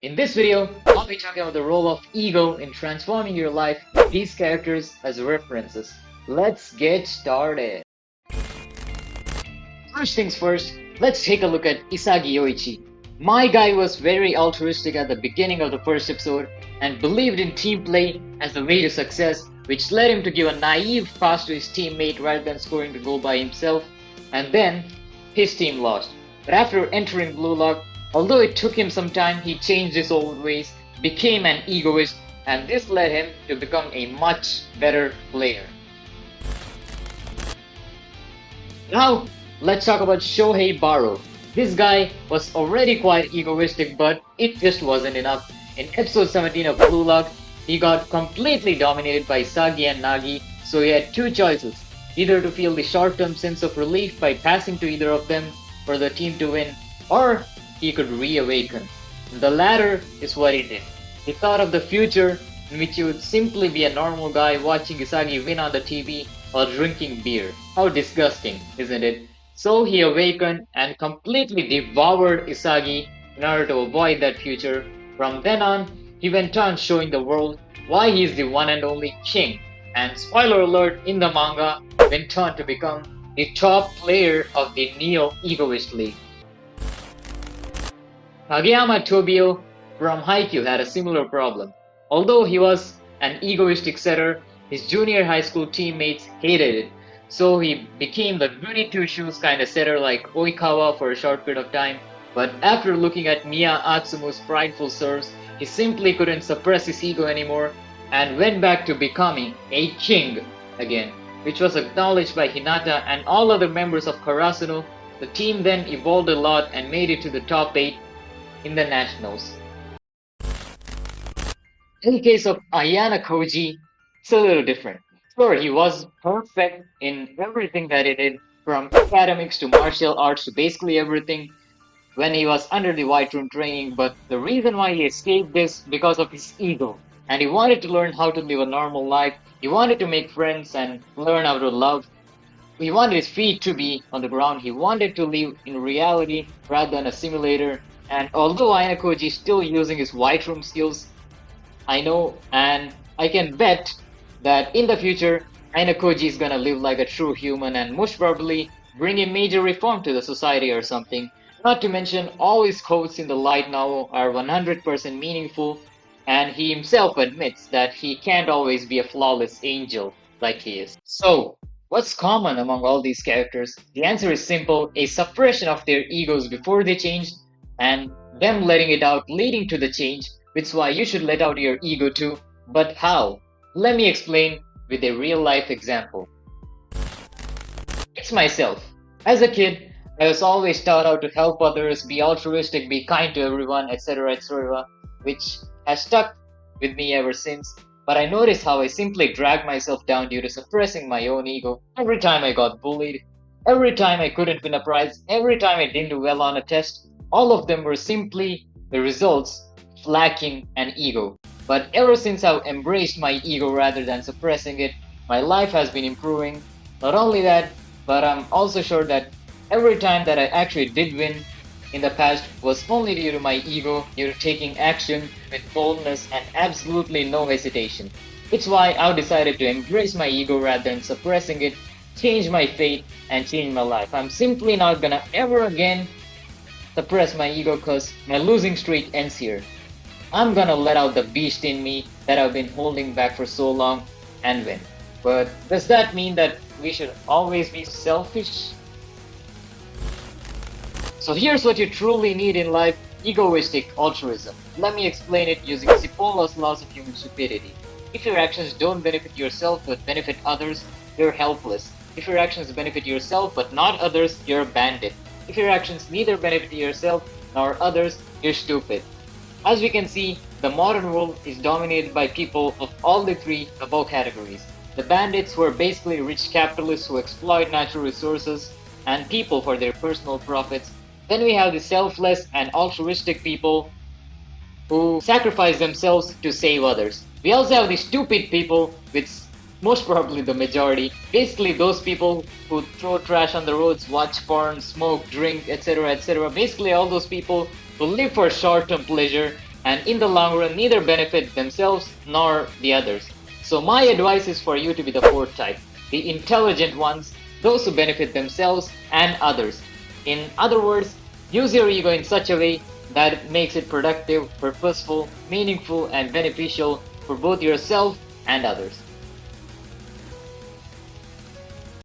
In this video, I'll be talking about the role of ego in transforming your life with these characters as references. Let's get started. First things first, let's take a look at Isagi Yoichi. My guy was very altruistic at the beginning of the first episode and believed in team play as the way to success, which led him to give a naive pass to his teammate rather than scoring the goal by himself, and then his team lost. But after entering Blue Lock, although it took him some time, he changed his old ways, became an egoist, and this led him to become a much better player. Now, let's talk about Shoei Baro. This guy was already quite egoistic, but it just wasn't enough. In episode 17 of Blue Lock, he got completely dominated by Isagi and Nagi, so he had two choices. Either to feel the short-term sense of relief by passing to either of them for the team to win, or he could reawaken. The latter is what he did. He thought of the future in which he would simply be a normal guy watching Isagi win on the TV while drinking beer. How disgusting, isn't it? So he awakened and completely devoured Isagi in order to avoid that future. From then on, he went on showing the world why he is the one and only king. And spoiler alert, in the manga, went on to become the top player of the Neo Egoist League. Kageyama Tobio from Haikyuu had a similar problem. Although he was an egoistic setter, his junior high school teammates hated it. So he became the goody two-shoes kind of setter like Oikawa for a short period of time. But after looking at Miya Atsumu's prideful serves, he simply couldn't suppress his ego anymore and went back to becoming a king again, which was acknowledged by Hinata and all other members of Karasuno. The team then evolved a lot and made it to the top 8 in the nationals. In the case of Ayanokoji, it's a little different. Sure, he was perfect in everything that he did, from academics to martial arts to basically everything when he was under the White Room training, but the reason why he escaped this because of his ego. And he wanted to learn how to live a normal life, he wanted to make friends and learn how to love. He wanted his feet to be on the ground, he wanted to live in reality rather than a simulator. And although Ayanokoji is still using his White Room skills, I know and I can bet that in the future, Ayanokoji is gonna live like a true human and most probably bring a major reform to the society or something. Not to mention, all his quotes in the light novel are 100% meaningful, and he himself admits that he can't always be a flawless angel like he is. So, what's common among all these characters? The answer is simple: a suppression of their egos before they changed, and them letting it out leading to the change, which is why you should let out your ego too. But how? Let me explain with a real life example. It's myself. As a kid, I was always taught how to help others, be altruistic, be kind to everyone, etc., which has stuck with me ever since. But I noticed how I simply dragged myself down due to suppressing my own ego. Every time I got bullied, every time I couldn't win a prize, every time I didn't do well on a test, all of them were simply the results of lacking an ego. But ever since I've embraced my ego rather than suppressing it, my life has been improving. Not only that, but I'm also sure that every time that I actually did win in the past was only due to my ego, due to taking action with boldness and absolutely no hesitation. It's why I've decided to embrace my ego rather than suppressing it, change my fate, and change my life. I'm simply not gonna ever again suppress my ego because my losing streak ends here. I'm gonna let out the beast in me that I've been holding back for so long and win. But does that mean that we should always be selfish? So here's what you truly need in life: egoistic altruism. Let me explain it using Cipollo's laws of human stupidity. If your actions don't benefit yourself but benefit others, you're helpless. If your actions benefit yourself but not others, you're a bandit. If your actions neither benefit yourself nor others, you're stupid. As we can see, the modern world is dominated by people of all the three above categories. The bandits, who are basically rich capitalists who exploit natural resources and people for their personal profits. Then we have the selfless and altruistic people who sacrifice themselves to save others. We also have the stupid people, which most probably the majority. Basically those people who throw trash on the roads, watch porn, smoke, drink, etc., etc. Basically all those people who live for short-term pleasure and in the long run neither benefit themselves nor the others. So my advice is for you to be the fourth type, the intelligent ones, those who benefit themselves and others. In other words, use your ego in such a way that it makes it productive, purposeful, meaningful, and beneficial for both yourself and others.